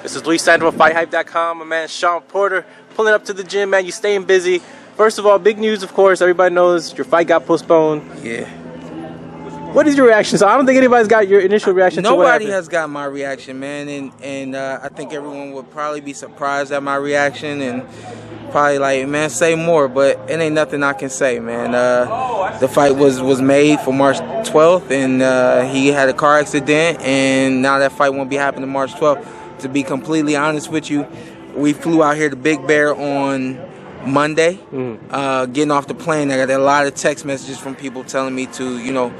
This is Luis Sandro of FightHype.com. My man Shawn Porter pulling up to the gym, man. You staying busy. First of all, big news, of course. Everybody knows your fight got postponed. Yeah. What is your reaction? So I don't think anybody's got your initial reaction to what happened. Nobody has got my reaction, man. And I think everyone would probably be surprised at my reaction and probably like, man, say more. But it ain't nothing I can say, man. The fight was made for March 12th, and he had a car accident, and now that fight won't be happening March 12th. To be completely honest with you, we flew out here to Big Bear on Monday. Getting off the plane, I got a lot of text messages from people telling me to, you know,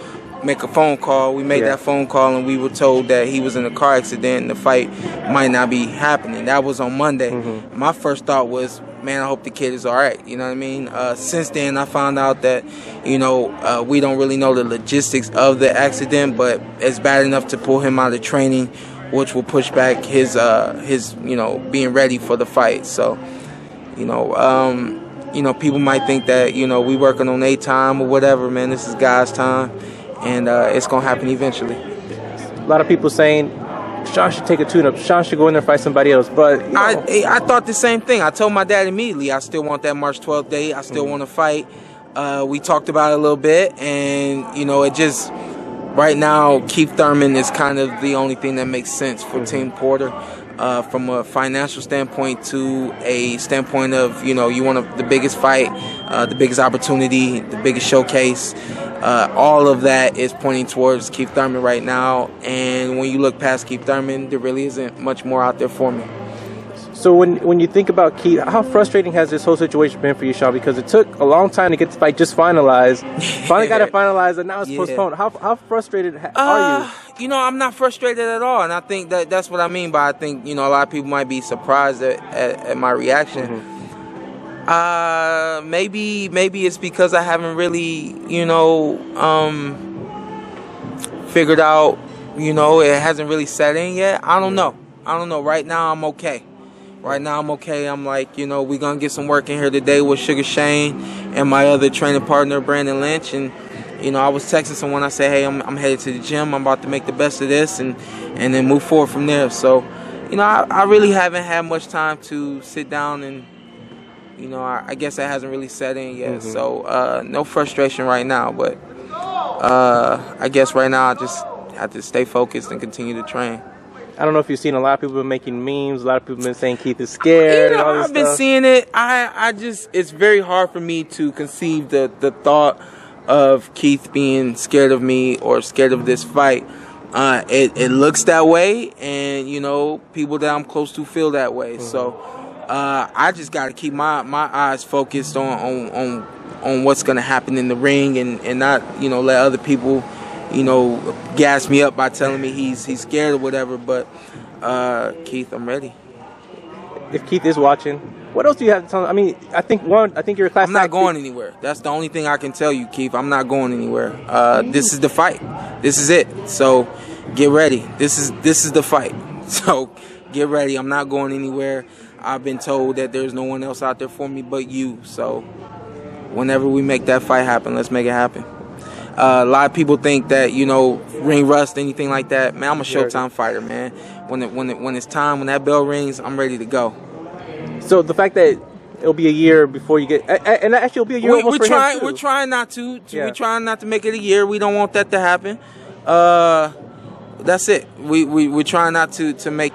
make a phone call. We made that phone call, and we were told that he was in a car accident and the fight might not be happening. That was on Monday. My first thought was, man, I hope the kid is all right. You know what I mean? Since then, I found out that, you know, we don't really know the logistics of the accident, but it's bad enough to pull him out of training, which will push back his you know, being ready for the fight. So, you know, people might think that, you know, we working on their time or whatever, man. This is God's time, and it's gonna happen eventually. A lot of people saying Shawn should take a tune-up. Shawn should go in there and fight somebody else. But you know. I thought the same thing. I told my dad immediately, I still want that March 12th date. I still want to fight. We talked about it a little bit, and you know, it just right now Keith Thurman is kind of the only thing that makes sense for Team Porter. From a financial standpoint to a standpoint of, you know, you want the biggest fight, the biggest opportunity, the biggest showcase. All of that is pointing towards Keith Thurman right now. And when you look past Keith Thurman, there really isn't much more out there for me. So when you think about Keith, how frustrating has this whole situation been for you, Shawn? Because it took a long time to get the fight just finalized. Finally got it finalized, and now it's postponed. How frustrated are you? You know, I'm not frustrated at all, and I think that's what I mean by, I think, you know, a lot of people might be surprised at my reaction. Maybe it's because I haven't really, you know, figured out, you know, it hasn't really set in yet. I don't know. Right now, I'm okay. I'm like, you know, we're going to get some work in here today with Sugar Shane and my other training partner, Brandon Lynch. And, you know, I was texting someone. I said, hey, I'm headed to the gym. I'm about to make the best of this and then move forward from there. So, you know, I really haven't had much time to sit down and, you know, I guess that hasn't really set in yet. So, no frustration right now. But I guess right now I just have to stay focused and continue to train. I don't know if you've seen a lot of people been making memes. A lot of people been saying Keith is scared. You know, and all this I've been stuff. seeing it. I just, it's very hard for me to conceive the thought of Keith being scared of me or scared of this fight. It looks that way, and you know, people that I'm close to feel that way. So I just got to keep my eyes focused on what's gonna happen in the ring, and not, you know, let other people, you know, gas me up by telling me he's scared or whatever. But Keith, I'm ready. If Keith is watching, what else do you have to tell him? I mean, I think you're a class. I'm not going anywhere. That's the only thing I can tell you, Keith. I'm not going anywhere. This is the fight. This is it. So get ready. This is the fight. So get ready. I'm not going anywhere. I've been told that there's no one else out there for me but you. So whenever we make that fight happen, let's make it happen. A lot of people think that, you know, ring rust, anything like that. Man, I'm a Showtime fighter, man. When it's time, when that bell rings, I'm ready to go. So the fact that it'll be a year before you get, and actually it'll be a year almost for him too. We're trying not to. We're trying not to make it a year. We don't want that to happen. That's it. We're trying not to make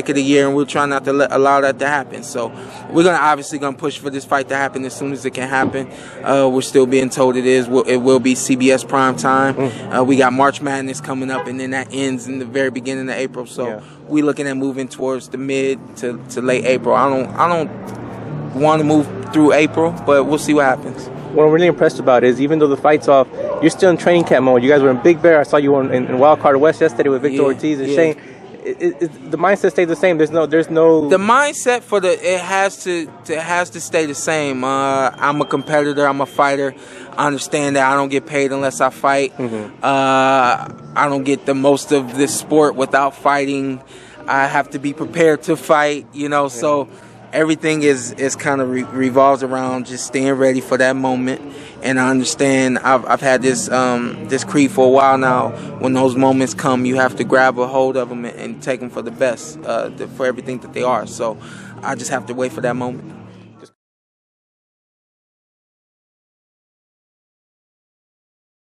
it a year, and we're trying not to allow that to happen. So we're obviously gonna push for this fight to happen as soon as it can happen. We're still being told it will be CBS prime time. We got March Madness coming up, and then that ends in the very beginning of April. So we're looking at moving towards the mid to late April. I don't want to move through April, but we'll see what happens. What I'm really impressed about is, even though the fight's off, you're still in training camp mode. You guys were in Big Bear. I saw you in Wildcard West yesterday with Victor Ortiz and Shane. The mindset stays the same. There's no. The mindset for it has to stay the same. I'm a competitor. I'm a fighter. I understand that I don't get paid unless I fight. I don't get the most of this sport without fighting. I have to be prepared to fight. You know, so everything is kind of revolves around just staying ready for that moment And I understand I've had this this creed for a while now. When those moments come, you have to grab a hold of them and take them for the best, for everything that they are. So I just have to wait for that moment.